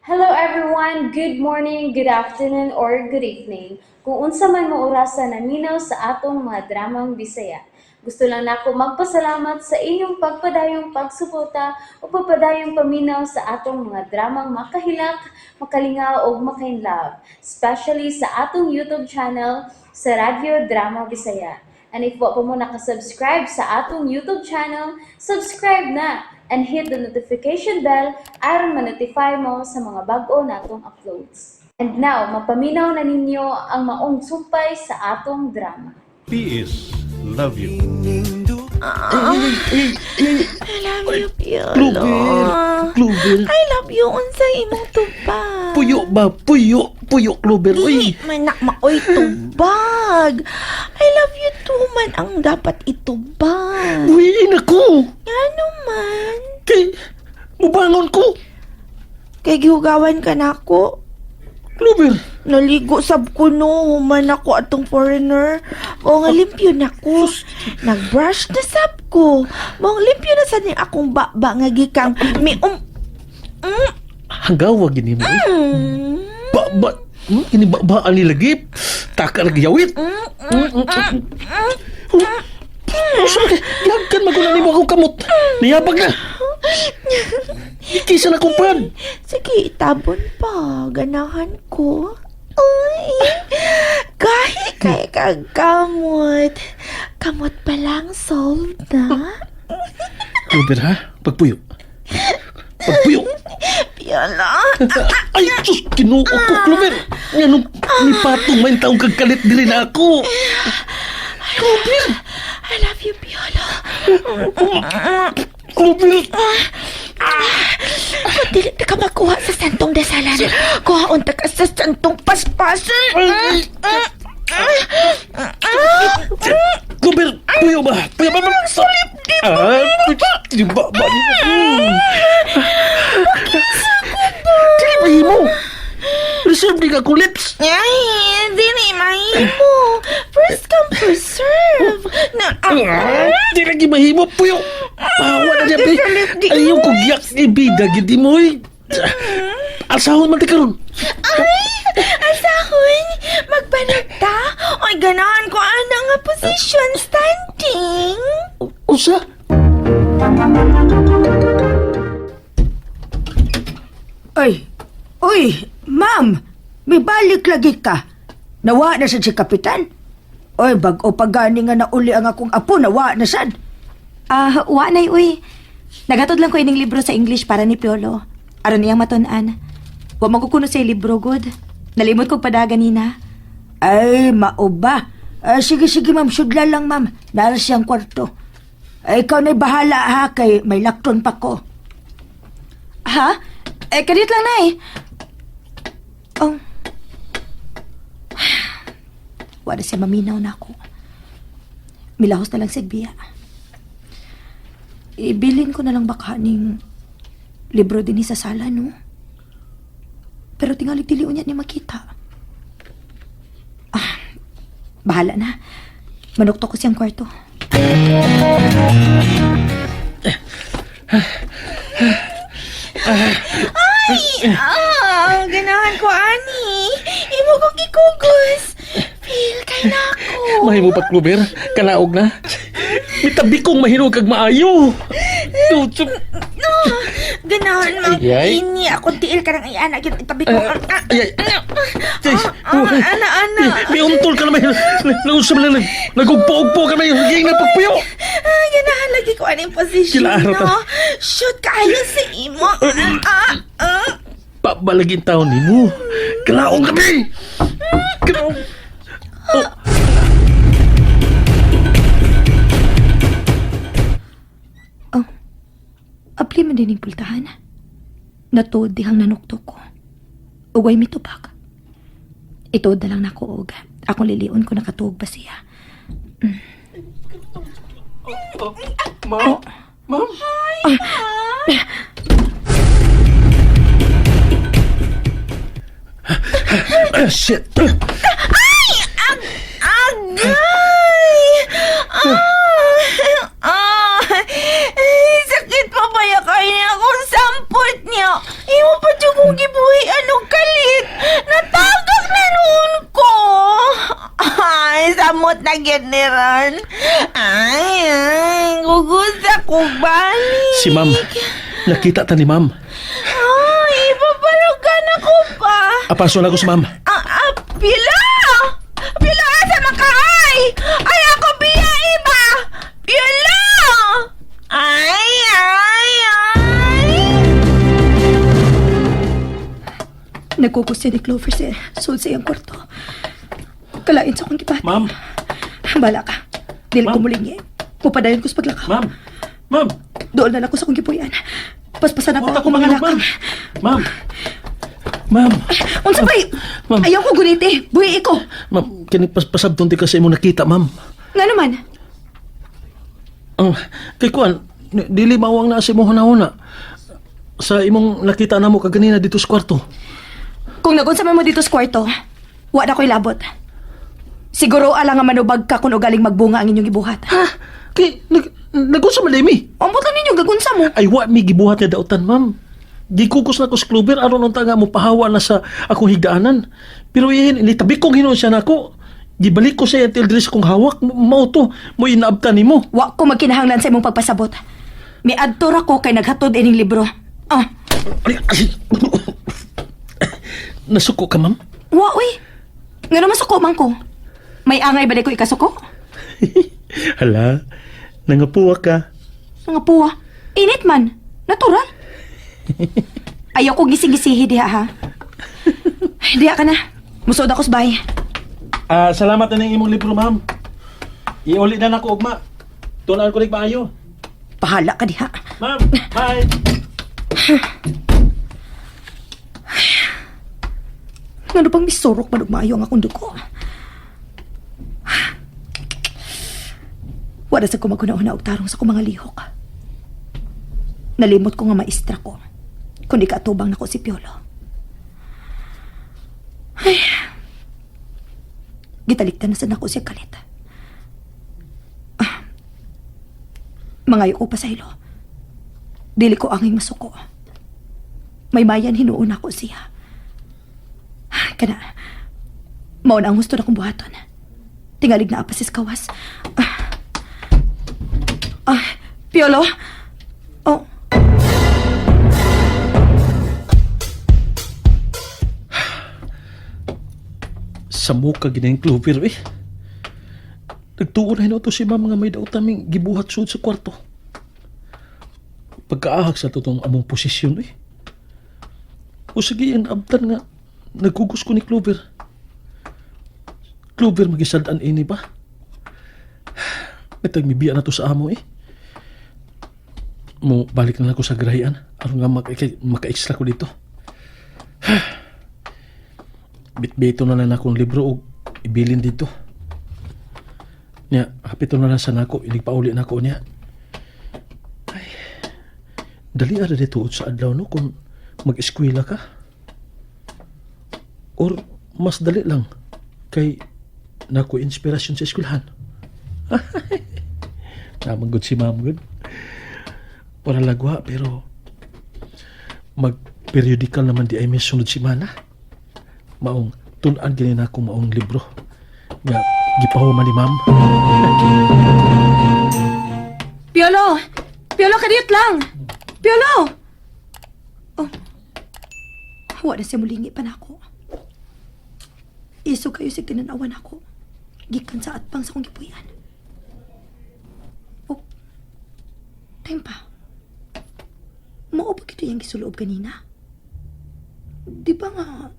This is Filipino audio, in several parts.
Hello everyone, good morning, good afternoon, or good evening. Kung unsa man mo orasan naminaw sa atong mga dramang Bisaya. Gusto lang nako magpasalamat sa inyong pagpadayong pagsuporta o pagpadayong paminaw sa atong mga dramang makahilak, makalingaw o makainlove, especially sa atong YouTube channel sa Radyo Drama Bisaya. And if wa pa mo nakasubscribe sa atong YouTube channel, subscribe na and hit the notification bell aron ma-notify mo sa mga bag-o natong uploads. And now, mapaminaw na ninyo ang maong sumpay sa atong drama. P.S. Love you. I love you, Piolo. Clover. I love you, unsay imong tubag. Puyo ba? Puyo, Clover. Dili Uy, man maoy tubag. I love you too man ang dapat itubag. uy, naku. Ano man? Kay, mubangon ko. Kay gihugawan ka na ako. Clover. Naligo sab ko no, human ako atong foreigner. O nga limpyo na ko. Nagbrush na sab ko. Mong limpyo na sa ning akong baba nga gikang Hanggawa gini mo. Kini ba ani lagi? Taka lagi yawit. Lagkan magunan mo akong kamot. Niyabag na. Ikisa na kumpad. Sige, itabon pa. Ganahan ko. Uy, kahit kagamot. Kamot pa lang, solved na. Clover ha? Pagpuyo. Pagpuyo. Piala. Ay, sus, kinuo ko, Clover. Nga ni patong may taong kagkalit diri na ako. Clover. I love you, Piolo. Clover. Kung dili na ka makuha sa sentong desalan, kuhaon ta ka sa sentong paspasan. Clover, puyo ba? Puyo ba? Sulip, di ba? Di ba? Dili ba himo? Reserve di ka kulips. Ay, dili mahimo. First come, first serve. Di lagi mahimo, puyo. Pawa na diyan, pe. Ayaw ko giyak ni bida, gidi mo, eh. Asahon man ti karon. Ay, asahon. Magbanag ta. Oy, ganahan ko ana nga position standing. Usa? Uy, ma'am, may balik lagi ka. Nawa na sad si kapitan. Oy, bag-o pagani nga nauli ang akong apo, nawa na sad. Wa nay uy. Nagatod lang ko ining libro sa English para ni Piolo. Aron niyang matun-an. Wa magkukuno sa libro god. Nalimot kog padaga nina. Ay, mao ba? Sige, ma'am, sudla lang, ma'am. Nara siyang kwarto. Ay, ikaw na'y bahala, ha, kay may lakton pa ko. Ha? Kadit lang nay. Oh. Wala siya maminaw na ako. Milahos na lang sa biya. Ibilin ko na lang baka ning libro din sa sala, no? Pero tingali tiliw niya ni makita. Bahala na. Manuktok ko siyang kwarto. Ganahan ko, ani. Imo kong gikugos. Feel kay na ako. Mahimo pa, Clover. Kalaog na. Mitabi kong mahinog kag maayo. Tutsuk. Ganahan mo. Ayay. Ini ako tiil ka ng iana. Itabi ko. Ay. Ana. May untol ka naman. Nausap lang. Nagugpo-ugpo ka naman. Higay na pagpuyo. Ganahan lagi ko anong position, Kilaro to. no? Shoot kayo sa imo. Pabalagin taon ni mo. Kalaog kami. Kalaog. Apli man din yung pultahan. Natuod dihang nanuktok ko. Ugay mitubak. Ituod na lang na ko, og. Akong lilion ko nakatuog ba siya. Ma'am? Ma'am? Shit. Sakit pa ba ya kaya akong sampot niya? Imo pa dyan kong gibuhi Kamot na gyud ni Ron. Ay, gugusta ko balik. Si ma'am. Nakita ta ni ma'am. Ay, ipapalugan ako pa. Apaso na ko si ma'am. Pila! Pila sa makahay! Ay, ako biya iba! Pila! Ay, ay, ay! Nagkukusti ni Clover sa iyang kwarto. Kalain sa akong gipat. Ma'am. Bala ka. Dili ko Ma'am. mulingi. Pupadayon ko sa paglakaw. Ma'am. Ma'am. Doon na lang ko sa akong gipuyan. Paspasan ako Huwag akong mga ma'am. lakang. Ma'am. Ma'am. Unsa bay? Ma'am. Ayaw ko guniti. Buhi ko. Ma'am, kini pasabton ti kasi imo nakita, ma'am. Nga naman. Kay kuan, dili mawang na sa imong hunahuna. Sa imong nakita namo kaganina dito sa kwarto. Kung nagunsa man mo dito sa kwarto, wa na ko'y labot. Siguro alang nga manubag ka kung ugaling magbunga ang inyong ibuhat. Ha? Kay nagunsa man limi. Ambot lang ninyo gagunsa mo. Ay wa mi gibuhat nga dautan, ma'am. Gikukos na ko sa Clover aron unta nga mo pahawa na sa akong higdaanan. Pero ihin initabi kong hinuon siya nako. Gibalik ko sa until dress kong hawak mao to mo inaabtan nimo. Wa ko magkinahanglan sa imong pagpasabot. May adtor ako kay naghatod ining libro. Ay. Nasuko ka, ma'am? Wa, uy. Nga naman suko man ko. May angay ba di ko ikasuko? Hala, nangapuwa ka. Nga puwa. Init man. Natural. Ayaw ko gising-gisihi diha, ha? Diha ka na. Musod ako sa bahay. Salamat na ng imong libro, ma'am. Iuli na nako ugma. Tunan ko rin maayo. Pahala ka diha. Ma'am, bye. Nga bang misurok manugmayo ang akong duko? Wala sa kumaguna-una og tarong sa kumanga lihok. Nalimot ko nga maestra ko. Kundi kaatubang na ko si Piolo. Ay. Gitaliktan na sa nako siya kalit. Mangayo ko pa sa hilo. Dili ko anging masuko. May bayan hinuon ako siya. Kana, mao na ang gusto na kong buhaton. Tingalig na apasis kawas. Piolo? Oh. Sa muka ginayang Clover, eh. Nagtuon na to si ma'am nga may dautaming gibuhat sud sa kwarto. Pagkaahak sa totong among posisyon, eh. O sige, ang abtan nga, nagkugos ko ni Clover. Clover, magisadaan ini ba? Nagtagmibiya na to sa amo, eh. Mo, balik na ako sa garayan. Aron nga maka-extra ko dito. Bitbito na lang akong libro o ibilin dito. Nya, hapito na lang sa nako, inigpauli na ako niya. Ay, dali ara dito sa adlaw no kung mag-eskwela ka. Or mas dali lang kay nako inspirasyon sa eskwelahan. Naman good si ma'am good. Para lagwa pero mag-periodical naman di ay may sunod si mana. Maong tunan gini na ako maong libro nga gipahuman ni ma'am. Piolo! Piolo, kadiyot lang! Piolo! Oh. Wala siya mulingi pa na ako. Iso kayo si tinanawan ako. Gikan sa atpang sa kong gipuyan. Oh. Tempa. Mao ba kito yung gisuloob kanina? Di ba nga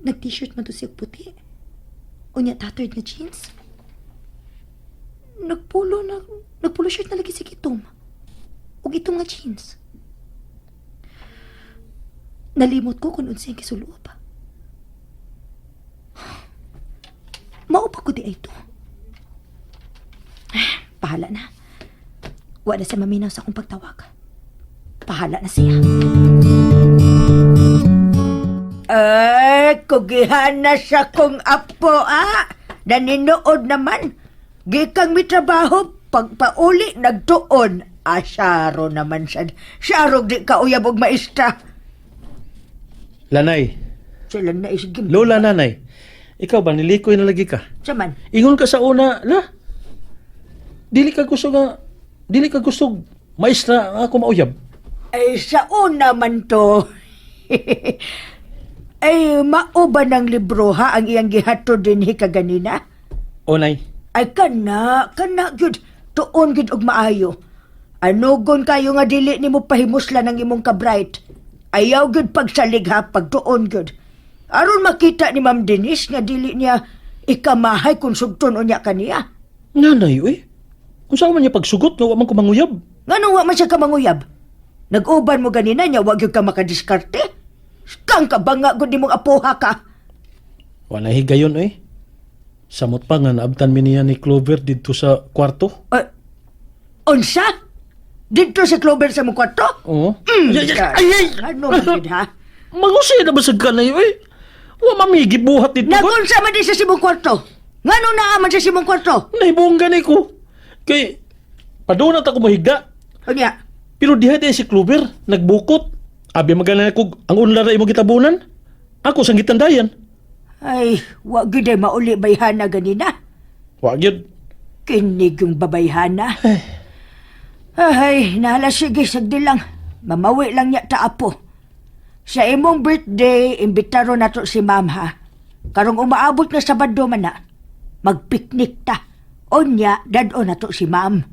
nag-t-shirt man to siya puti? O niya tattered na jeans? Nagpulo shirt na lagi si Kitom. O itong nga jeans. Nalimot ko kung unsa yung kisuloob. Mao pa ko di ay ito. Pahala na. Wala siya maminaw sa akong pagtawag. Pahala na siya. Kugihan na sa kong apo, naninood naman. Gikang may trabaho, pagpauli, nagtuon. Syaro naman siya. Syaro, di ka uyab og maestra. Lanay, Sila na isgim. lola nanay, Ikaw ba, nilikoy na lagi ka? Saman. Ingon ka sa una, la. Dili ka gusto maestra nga ako mauyab. Ay, sa una man to. Ay, mauba ng libro ha ang iyang gihato din kaganina. O nay, Ay, kana gyud. Tuon gyud og maayo. Anugon kayo nga dili nimo pahimuslan ang imong ka-bright. Ayaw gyud pagsalig ha, pagtuon gyud. Aron makita ni Ma'am Denise nga dili niya ikamahay kung sugton unya kaniya. nanay, kung saan man niya pagsugot nga wa man ko manguyab. Ngano wa man siya ka manguyab? Nag-uban mo ganina niya, wag gyud ka makadiskarte. Kang ka ba nga gud nimong apuha ka? Wala higayon, Samot pa nga naabtan mi niya ni Clover dito sa kwarto. Unsa? Dito sa Clover sa mong kwarto? Oo. Ano ba yun, ha? Mangusay na ba sa kanay, Wa mamigi buhat dito. Nagunsa man din sa simong kwarto? Ngano naaman sa simong kwarto? Naibong ganay ko. Kay, padunat ako mahiga. Unya, Pero diha din si Clover, nagbukot. Abi magalan ako ang unlar na imong gitabunan. Ako sang gitandayan. ay, wag gyud ay mauli bayhana ganina. Wa gyud. Kinig yung babayhana. Ay, nahala sige, sagdi lang. Mamawi lang niya ta apo. Sa imong birthday, imbitaro na to si ma'am ha. Karong umaabot na Sabado man na, magpiknik ta. Onya, dad-o na to si ma'am.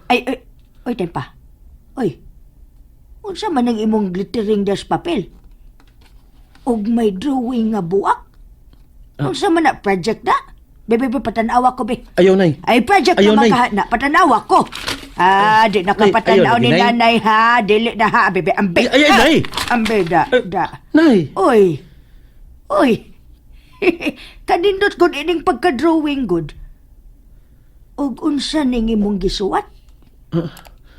Ay, oy, tempa. Oy, unsa man ang imong glittering das papel? Og may drawing nga buak? Unsa man na project na? Bebe, patanawa ko, be. Ayaw nay. Ay, project Ayaw, naman Nay. kahit na. Patanawa ko. Di nakapatanaw ayaw, ni Nay. nanay, ha? Dili na, ha? Bebe, ambe. Ay, ha? Nay. Ambe, da. Nay. Oy. Kanindot gud ining pagka-drawing gud. Og unsa ning imong gisuwat?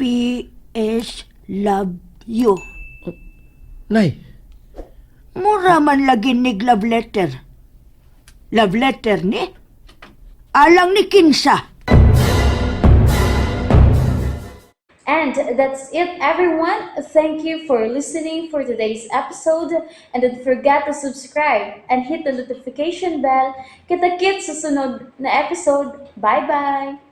P.S. Love you. Nay. Mura man lagi nig love letter. Love letter ni? Alang ni kinsa. And that's it, everyone. Thank you for listening for today's episode. And don't forget to subscribe and hit the notification bell. Kita-kits sa sunod na episode. Bye-bye!